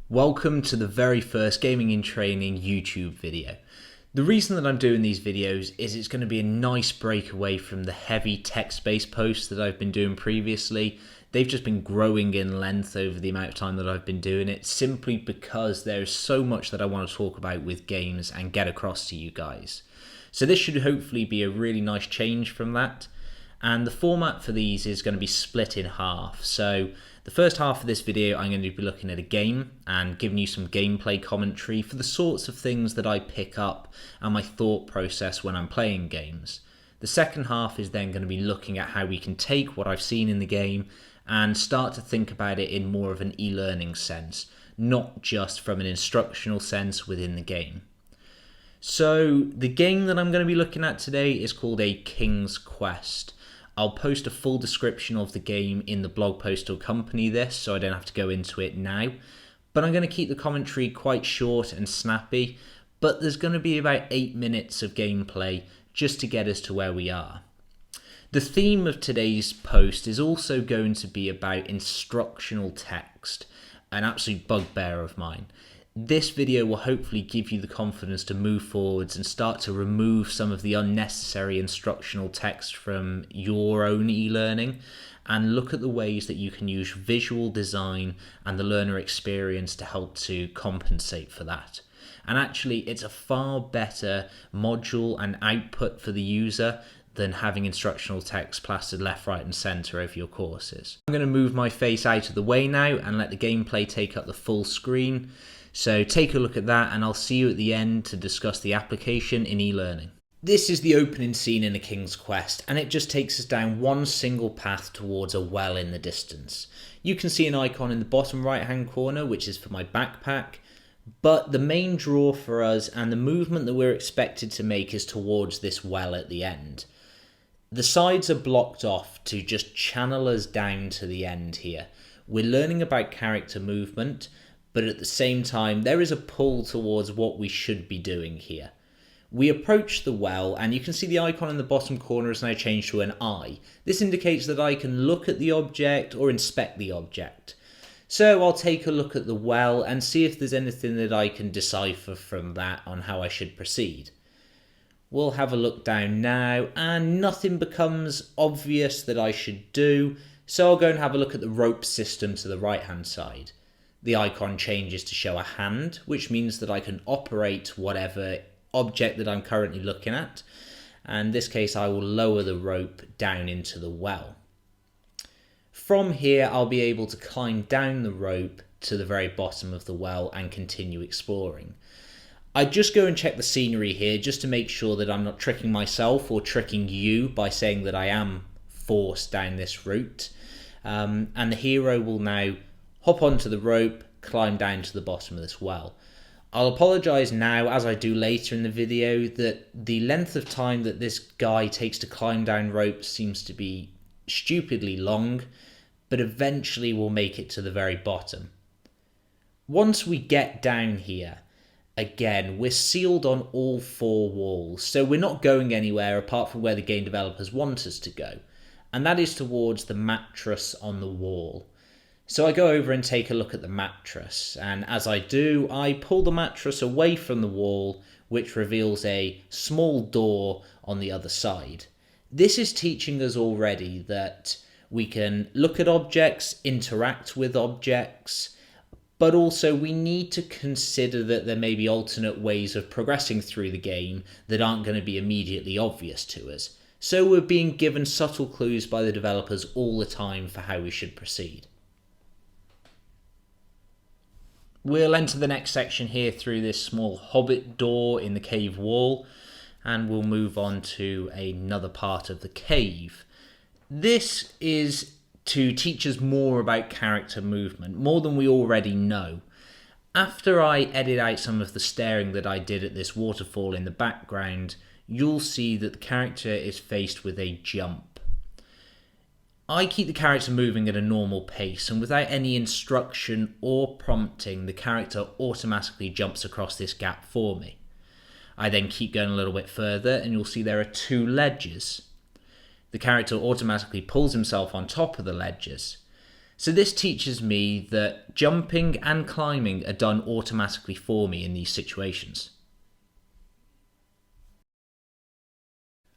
Welcome to the very first Gaming in Training YouTube video. The reason that I'm doing these videos is it's going to be a nice break away from the heavy text-based posts that I've been doing previously. They've just been growing in length over the amount of time that I've been doing it, simply because there's so much that I want to talk about with games and get across to you guys. So this should hopefully be a really nice change from that. And the format for these is going to be split in half. So the first half of this video, I'm going to be looking at a game and giving you some gameplay commentary for the sorts of things that I pick up and my thought process when I'm playing games. The second half is then going to be looking at how we can take what I've seen in the game and start to think about it in more of an e-learning sense, not just from an instructional sense within the game. So the game that I'm going to be looking at today is called A King's Quest. I'll post a full description of the game in the blog post to accompany this, so I don't have to go into it now. But I'm going to keep the commentary quite short and snappy, but there's going to be about 8 minutes of gameplay just to get us to where we are. The theme of today's post is also going to be about instructional text, an absolute bugbear of mine. This video will hopefully give you the confidence to move forwards and start to remove some of the unnecessary instructional text from your own e-learning and look at the ways that you can use visual design and the learner experience to help to compensate for that. And actually, it's a far better module and output for the user than having instructional text plastered left, right and centre over your courses. I'm going to move my face out of the way now and let the gameplay take up the full screen. So take a look at that and I'll see you at the end to discuss the application in e-learning. This is the opening scene in A King's Quest, and it just takes us down one single path towards a well in the distance. You can see an icon in the bottom right hand corner which is for my backpack, but the main draw for us and the movement that we're expected to make is towards this well at the end. The sides are blocked off to just channel us down to the end here. We're learning about character movement, but at the same time, there is a pull towards what we should be doing here. We approach the well, and you can see the icon in the bottom corner has now changed to an eye. This indicates that I can look at the object or inspect the object. So I'll take a look at the well and see if there's anything that I can decipher from that on how I should proceed. We'll have a look down now, and nothing becomes obvious that I should do, so I'll go and have a look at the rope system to the right-hand side. The icon changes to show a hand, which means that I can operate whatever object that I'm currently looking at. And in this case, I will lower the rope down into the well. From here, I'll be able to climb down the rope to the very bottom of the well and continue exploring. I just go and check the scenery here just to make sure that I'm not tricking myself or tricking you by saying that I am forced down this route. And the hero will now hop onto the rope, climb down to the bottom of this well. I'll apologise now, as I do later in the video, that the length of time that this guy takes to climb down ropes seems to be stupidly long, but eventually we'll make it to the very bottom. Once we get down here, again, we're sealed on all four walls, so we're not going anywhere apart from where the game developers want us to go, and that is towards the mattress on the wall. So I go over and take a look at the mattress, and as I do, I pull the mattress away from the wall, which reveals a small door on the other side. This is teaching us already that we can look at objects, interact with objects, but also we need to consider that there may be alternate ways of progressing through the game that aren't going to be immediately obvious to us. So we're being given subtle clues by the developers all the time for how we should proceed. We'll enter the next section here through this small hobbit door in the cave wall, and we'll move on to another part of the cave. This is to teach us more about character movement, more than we already know. After I edit out some of the staring that I did at this waterfall in the background, you'll see that the character is faced with a jump. I keep the character moving at a normal pace, and without any instruction or prompting, the character automatically jumps across this gap for me. I then keep going a little bit further, and you'll see there are two ledges. The character automatically pulls himself on top of the ledges. So this teaches me that jumping and climbing are done automatically for me in these situations.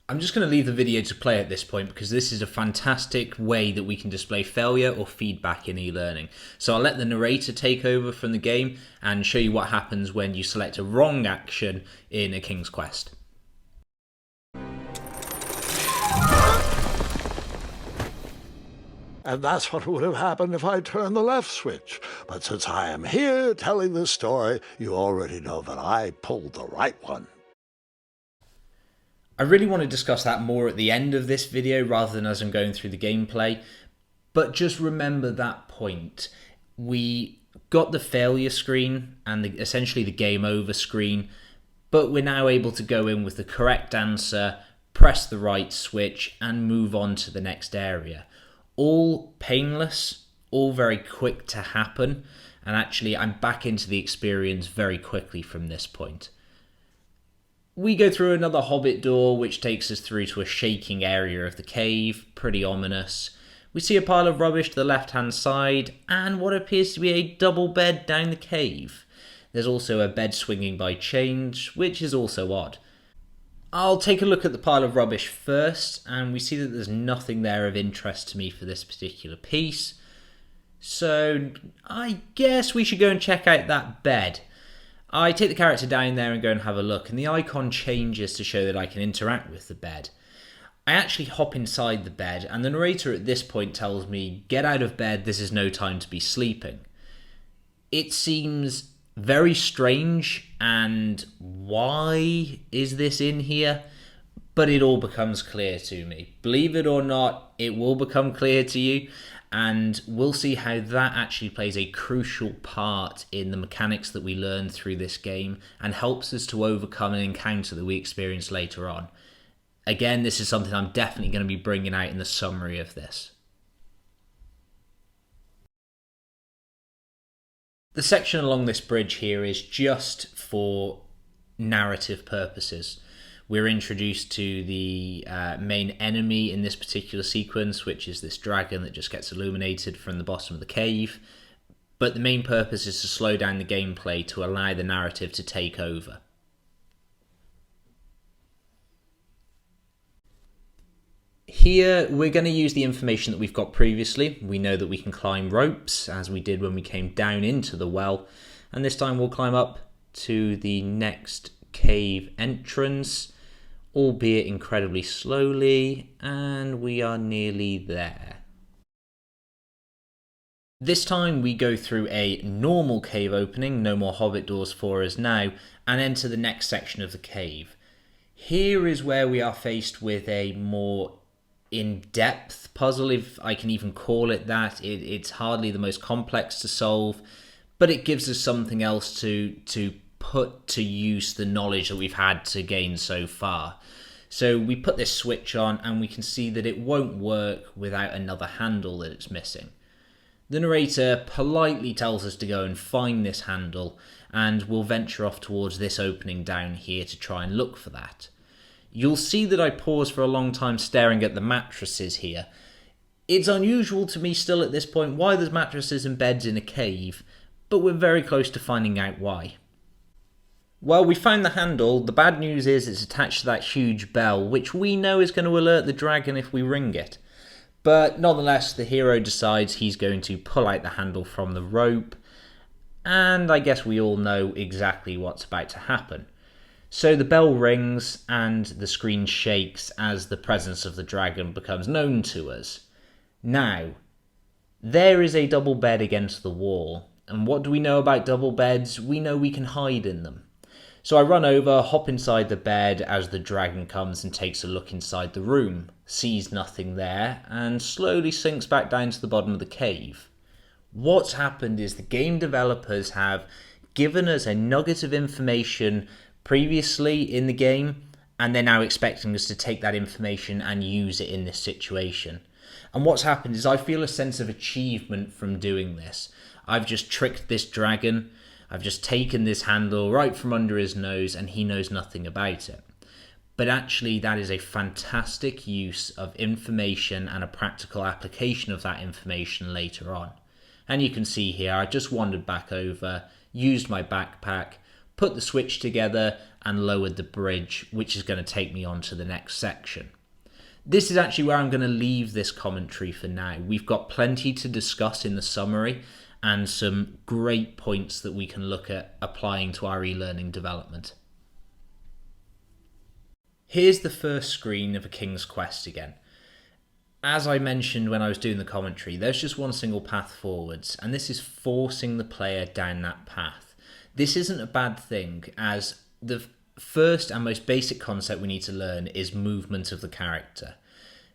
I'm just going to leave the video to play at this point because this is a fantastic way that we can display failure or feedback in e-learning. So I'll let the narrator take over from the game and show you what happens when you select a wrong action in a King's Quest. And that's what would have happened if I turned the left switch. But since I am here telling this story, you already know that I pulled the right one. I really want to discuss that more at the end of this video rather than as I'm going through the gameplay. But just remember that point. We got the failure screen and essentially the game over screen, but we're now able to go in with the correct answer, press the right switch and move on to the next area. All painless, all very quick to happen, and actually I'm back into the experience very quickly from this point. We go through another hobbit door which takes us through to a shaking area of the cave, pretty ominous. We see a pile of rubbish to the left hand side and what appears to be a double bed down the cave. There's also a bed swinging by chains, which is also odd. I'll take a look at the pile of rubbish first, and we see that there's nothing there of interest to me for this particular piece. So I guess we should go and check out that bed. I take the character down there and go and have a look, and the icon changes to show that I can interact with the bed. I actually hop inside the bed, and the narrator at this point tells me, "Get out of bed, this is no time to be sleeping." It seems very strange, and why is this in here? But it all becomes clear to me. Believe it or not, it will become clear to you, and we'll see how that actually plays a crucial part in the mechanics that we learn through this game and helps us to overcome an encounter that we experience later on. Again, this is something I'm definitely going to be bringing out in the summary of this. The section along this bridge here is just for narrative purposes. We're introduced to the main enemy in this particular sequence, which is this dragon that just gets illuminated from the bottom of the cave. But the main purpose is to slow down the gameplay to allow the narrative to take over. Here, we're going to use the information that we've got previously. We know that we can climb ropes, as we did when we came down into the well. And this time we'll climb up to the next cave entrance, albeit incredibly slowly, and we are nearly there. This time we go through a normal cave opening, no more hobbit doors for us now, and enter the next section of the cave. Here is where we are faced with a more in-depth puzzle, if I can even call it that. It's hardly the most complex to solve, but it gives us something else to put to use the knowledge that we've had to gain so far. So we put this switch on and we can see that it won't work without another handle that it's missing. The narrator politely tells us to go and find this handle, and we'll venture off towards this opening down here to try and look for that. You'll see that I pause for a long time staring at the mattresses here. It's unusual to me still at this point why there's mattresses and beds in a cave, but we're very close to finding out why. Well, we found the handle. The bad news is it's attached to that huge bell, which we know is going to alert the dragon if we ring it. But nonetheless, the hero decides he's going to pull out the handle from the rope, and I guess we all know exactly what's about to happen. So the bell rings and the screen shakes as the presence of the dragon becomes known to us. Now, there is a double bed against the wall, and what do we know about double beds? We know we can hide in them. So I run over, hop inside the bed as the dragon comes and takes a look inside the room, sees nothing there, and slowly sinks back down to the bottom of the cave. What's happened is the game developers have given us a nugget of information previously in the game, and they're now expecting us to take that information and use it in this situation. And what's happened is I feel a sense of achievement from doing this. I've just tricked this dragon. I've just taken this handle right from under his nose and he knows nothing about it. but actually that is a fantastic use of information and a practical application of that information later on. And you can see here, I just wandered back over, used my backpack, put the switch together and lowered the bridge, which is going to take me on to the next section. This is actually where I'm going to leave this commentary for now. We've got plenty to discuss in the summary and some great points that we can look at applying to our e-learning development. Here's the first screen of A King's Quest again. As I mentioned when I was doing the commentary, there's just one single path forwards, and this is forcing the player down that path. This isn't a bad thing, as the first and most basic concept we need to learn is movement of the character.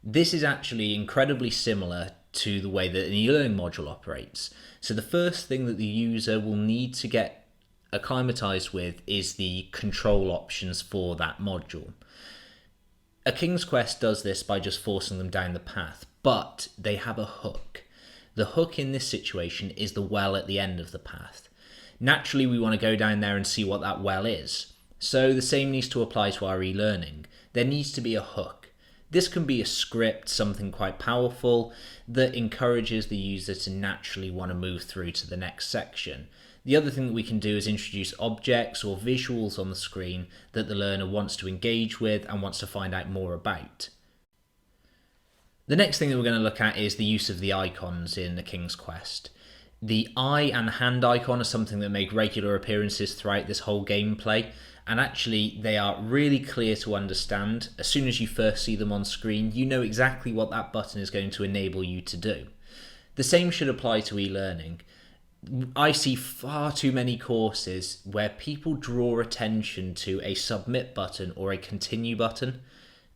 This is actually incredibly similar to the way that an e-learning module operates. So the first thing that the user will need to get acclimatized with is the control options for that module. A King's Quest does this by just forcing them down the path, but they have a hook. The hook in this situation is the well at the end of the path. Naturally, we want to go down there and see what that well is. So the same needs to apply to our e-learning. There needs to be a hook. This can be a script, something quite powerful, that encourages the user to naturally want to move through to the next section. The other thing that we can do is introduce objects or visuals on the screen that the learner wants to engage with and wants to find out more about. The next thing that we're going to look at is the use of the icons in A King's Quest. The eye and hand icon are something that make regular appearances throughout this whole gameplay, and actually they are really clear to understand. As soon as you first see them on screen, you know exactly what that button is going to enable you to do. The same should apply to e-learning. I see far too many courses where people draw attention to a submit button or a continue button.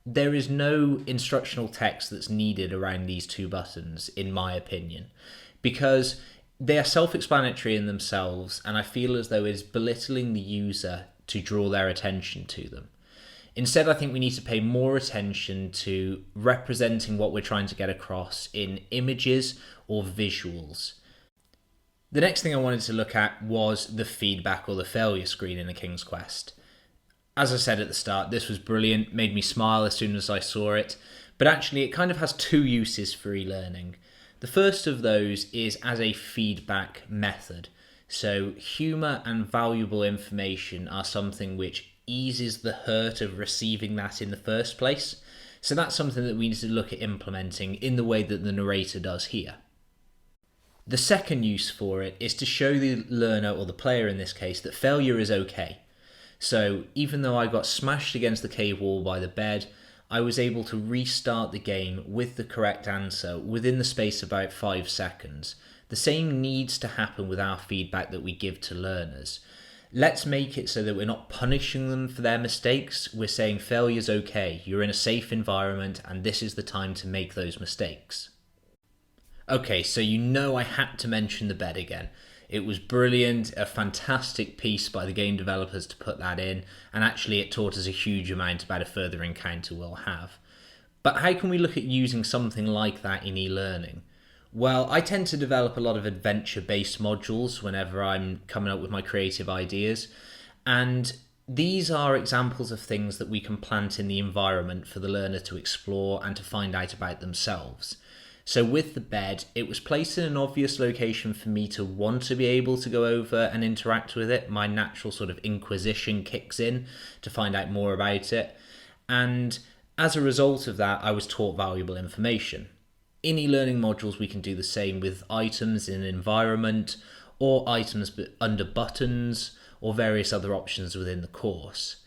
There is no instructional text that's needed around these two buttons, in my opinion, because they are self-explanatory in themselves, and I feel as though it is belittling the user to draw their attention to them. Instead, I think we need to pay more attention to representing what we're trying to get across in images or visuals. The next thing I wanted to look at was the feedback or the failure screen in A King's Quest. As I said at the start, this was brilliant, made me smile as soon as I saw it, but actually it kind of has two uses for e-learning. The first of those is as a feedback method. So humour and valuable information are something which eases the hurt of receiving that in the first place. So that's something that we need to look at implementing in the way that the narrator does here. The second use for it is to show the learner, or the player in this case, that failure is okay. So even though I got smashed against the cave wall by the bed, I was able to restart the game with the correct answer within the space of about 5 seconds. The same needs to happen with our feedback that we give to learners. Let's make it so that we're not punishing them for their mistakes. We're saying failure's okay, you're in a safe environment, and this is the time to make those mistakes. Okay, so you know I had to mention the bed again. It was brilliant, a fantastic piece by the game developers to put that in, and actually it taught us a huge amount about a further encounter we'll have. But how can we look at using something like that in e-learning? Well, I tend to develop a lot of adventure-based modules whenever I'm coming up with my creative ideas, and these are examples of things that we can plant in the environment for the learner to explore and to find out about themselves. So with the bed, it was placed in an obvious location for me to want to be able to go over and interact with it. My natural sort of inquisition kicks in to find out more about it. And as a result of that, I was taught valuable information. In e-learning modules, we can do the same with items in an environment, or items under buttons, or various other options within the course.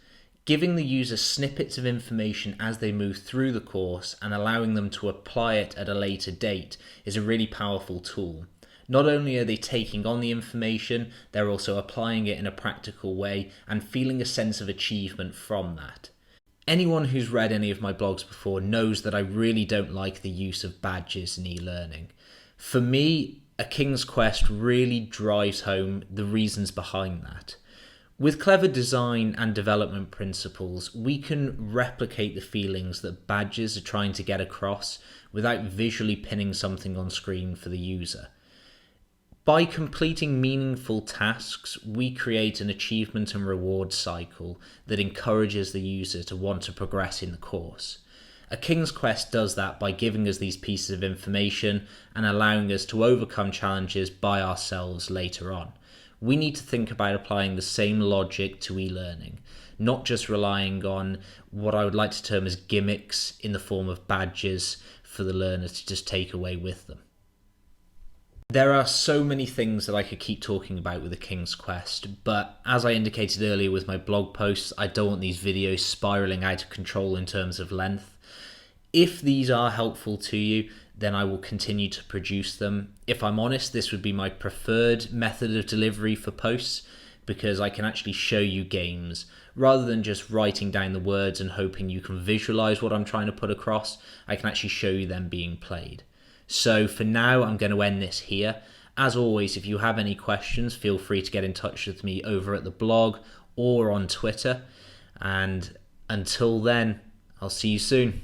Giving the user snippets of information as they move through the course and allowing them to apply it at a later date is a really powerful tool. Not only are they taking on the information, they're also applying it in a practical way and feeling a sense of achievement from that. Anyone who's read any of my blogs before knows that I really don't like the use of badges in e-learning. For me, A King's Quest really drives home the reasons behind that. With clever design and development principles, we can replicate the feelings that badges are trying to get across without visually pinning something on screen for the user. By completing meaningful tasks, we create an achievement and reward cycle that encourages the user to want to progress in the course. A King's Quest does that by giving us these pieces of information and allowing us to overcome challenges by ourselves later on. We need to think about applying the same logic to e-learning, not just relying on what I would like to term as gimmicks in the form of badges for the learner to just take away with them. There are so many things that I could keep talking about with the King's Quest, but as I indicated earlier with my blog posts, I don't want these videos spiraling out of control in terms of length. If these are helpful to you, then I will continue to produce them. If I'm honest, this would be my preferred method of delivery for posts, because I can actually show you games rather than just writing down the words and hoping you can visualize what I'm trying to put across. I can actually show you them being played. So for now, I'm going to end this here. As always, if you have any questions, feel free to get in touch with me over at the blog or on Twitter. And until then, I'll see you soon.